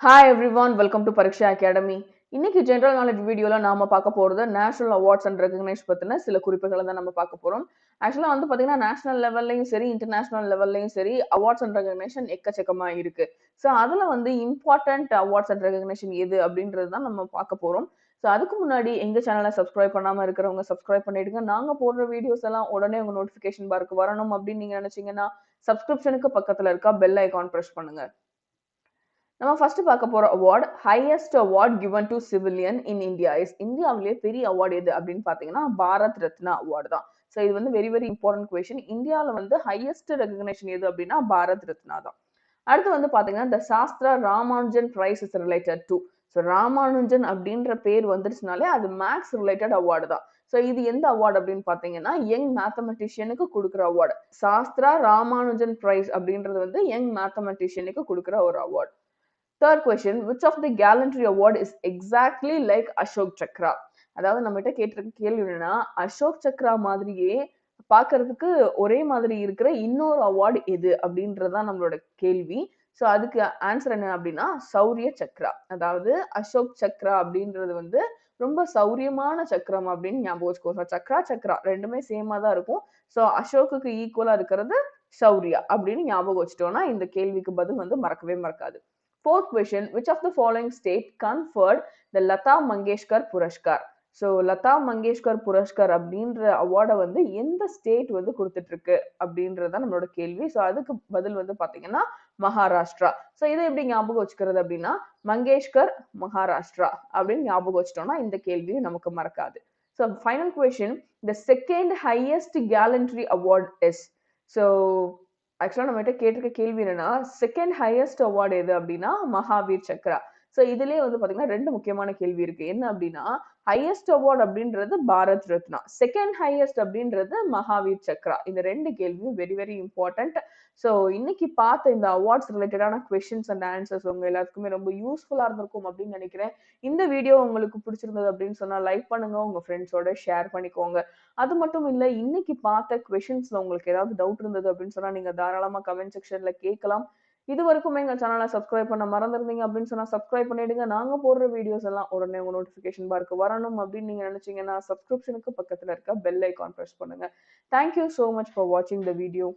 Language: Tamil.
Hi everyone, welcome to Pariksha Academy. இன்னைக்கு ஜெனரல் நாலேஜ் வீடியோல நாம பார்க்க போறது நேஷனல் அவார்ட்ஸ் அண்ட் ரெகக்னைஸ் பத்தின சில குறிப்புகளை தான் நம்ம பார்க்க போறோம். ஆக்சுவலா வந்து பாத்தீங்கன்னா நேஷனல் லெவல்லயும் சரி இன்டர்நேஷனல் லெவல்லயும் சரி அவார்ட்ஸ் அண்ட் ரெகக்னேஷன் எக்கச்சக்கமா இருக்கு. ஸோ அதுல வந்து இம்பார்ட்டன்ட் அவார்ட்ஸ் அண்ட் ரெகக்னேஷன் எது அப்படின்றது தான் நம்ம பார்க்க போறோம். ஸோ அதுக்கு முன்னாடி எங்க சேனலை சப்ஸ்கிரைப் பண்ணாம இருக்கிறவங்க சப்ஸ்கிரைப் பண்ணிடுங்க. நாங்க போடுற வீடியோஸ் எல்லாம் உடனே உங்க நோட்டிபிகேஷன் பார்க்கு வரணும் அப்படின்னு நீங்க நினைச்சீங்கன்னா சப்ஸ்கிரிப்ஷனுக்கு பக்கத்துல இருக்க பெல் ஐகான் பிரஸ் பண்ணுங்க. நம்ம ஃபர்ஸ்ட் பார்க்க போற award highest award given to civilian in India is இந்தியாவிலேயே பெரிய அவார்டு எது அப்படின்னு பாத்தீங்கன்னா பாரத் ரத்னா அவார்டு தான். ஸோ இது வந்து வெரி வெரி இம்பார்ட்டன்ட் கொஸ்டின். இந்தியாவில் வந்து ஹையஸ்ட் ரெகக்னேஷன் எது அப்படின்னா பாரத் ரத்னா தான். அடுத்து வந்து பாத்தீங்கன்னா the Sastra Ramanujan prize is related to. So Ramanujan அப்படின்ற பேர் வந்துருச்சுனாலே அது மேக்ஸ் ரிலேட்டட் அவார்டு தான். ஸோ இது எந்த அவார்டு அப்படின்னு பாத்தீங்கன்னா யங் மேத்தமெட்டிஷியனுக்கு கொடுக்குற அவார்டு. சாஸ்திரா ராமானுஜன் பிரைஸ் அப்படின்றது வந்து யங் மேத்தமெட்டிஷியனுக்கு கொடுக்குற ஒரு award. Third question which of the gallantry award is exactly like Ashok Chakra. அதாவது நம்ம கிட்ட கேட்டிருக்க கேள்வி என்னன்னா அசோக் சக்ரா மாதிரியே பார்க்கிறதுக்கு ஒரே மாதிரி இருக்கிற இன்னொரு அவார்டு எது அப்படின்றதுதான் நம்மளோட கேள்வி. ஸோ அதுக்கு ஆன்சர் என்ன அப்படின்னா சௌரிய சக்ரா. அதாவது அசோக் சக்ரா அப்படின்றது வந்து ரொம்ப சௌரியமான சக்கரம் அப்படின்னு ஞாபகம் வச்சுக்கோ. சக்ரா சக்ரா ரெண்டுமே சேமா தான் இருக்கும். ஸோ அசோக்குக்கு ஈக்குவலா இருக்கிறது சௌரியா அப்படின்னு ஞாபகம் வச்சுட்டோம்னா இந்த கேள்விக்கு பதில் வந்து மறக்கவே மறக்காது. Fourth question, which of the following state conferred the Lata Mangeshkar Puraskar? So Lata Mangeshkar Puraskar அப்படின்ற அவார்டை வந்து எந்த ஸ்டேட் வந்து கொடுத்துட்டு இருக்கு அப்படின்றத நம்மளோட கேள்வி. ஸோ அதுக்கு பதில் வந்து பாத்தீங்கன்னா மகாராஷ்டிரா. ஸோ இதை எப்படி ஞாபகம் வச்சுக்கிறது அப்படின்னா மங்கேஷ்கர் மகாராஷ்டிரா அப்படின்னு ஞாபகம் வச்சிட்டோம்னா இந்த கேள்வியும் நமக்கு மறக்காது. So final question the second highest gallantry award is. So ஆக்சுவலா நம்ம கிட்ட கேட்டிருக்க கேள்வி என்னன்னா செகண்ட் ஹையஸ்ட் அவார்டு எது அப்படின்னா மகாவீர் சக்ரா. ஸோ இதுலயே வந்து பாத்தீங்கன்னா ரெண்டு முக்கியமான கேள்வி இருக்கு. என்ன அப்படின்னா ஹையஸ்ட் அவார்டு அப்படின்றது பாரத் ரத்னா, செகண்ட் ஹையஸ்ட் அப்படின்றது மகாவீர் சக்ரா. இந்த ரெண்டு கேள்வியும் வெரி வெரி இம்பார்ட்டன்ட். ஸோ இன்னைக்கு பார்த்த இந்த அவார்ட்ஸ் ரிலேட்டடான கொஸ்டின்ஸ் அண்ட் ஆன்சர்ஸ் உங்க எல்லாத்துக்குமே ரொம்ப யூஸ்ஃபுல்லா இருந்திருக்கும் அப்படின்னு நினைக்கிறேன். இந்த வீடியோ உங்களுக்கு பிடிச்சிருந்தது அப்படின்னு சொன்னா லைக் பண்ணுங்க, உங்க ஃப்ரெண்ட்ஸோட ஷேர் பண்ணிக்கோங்க. அது மட்டும் இல்ல இன்னைக்கு பார்த்த கொஸ்டின்ஸ்ல உங்களுக்கு ஏதாவது டவுட் இருந்தது அப்படின்னு சொன்னா நீங்க தாராளமா கமெண்ட் செக்ஷன்ல கேட்கலாம். இது வரைக்கும் எங்க சேனலை சப்ஸ்கிரைப் பண்ண மறந்துருந்தீங்க அப்படின்னு சொன்னா சப்ஸ்கிரைப் பண்ணிடுங்க. நாங்க போடுற வீடியோஸ் எல்லாம் உடனே உங்க நோட்டிபிகேஷன் பார்க்கு வரணும் அப்படின்னு நீங்க நினைச்சீங்கன்னா சப்ஸ்கிரிப்ஷனுக்கு பக்கத்துல இருக்க பெல் ஐகான் பிரஸ் பண்ணுங்க. Thank you so much for watching the video.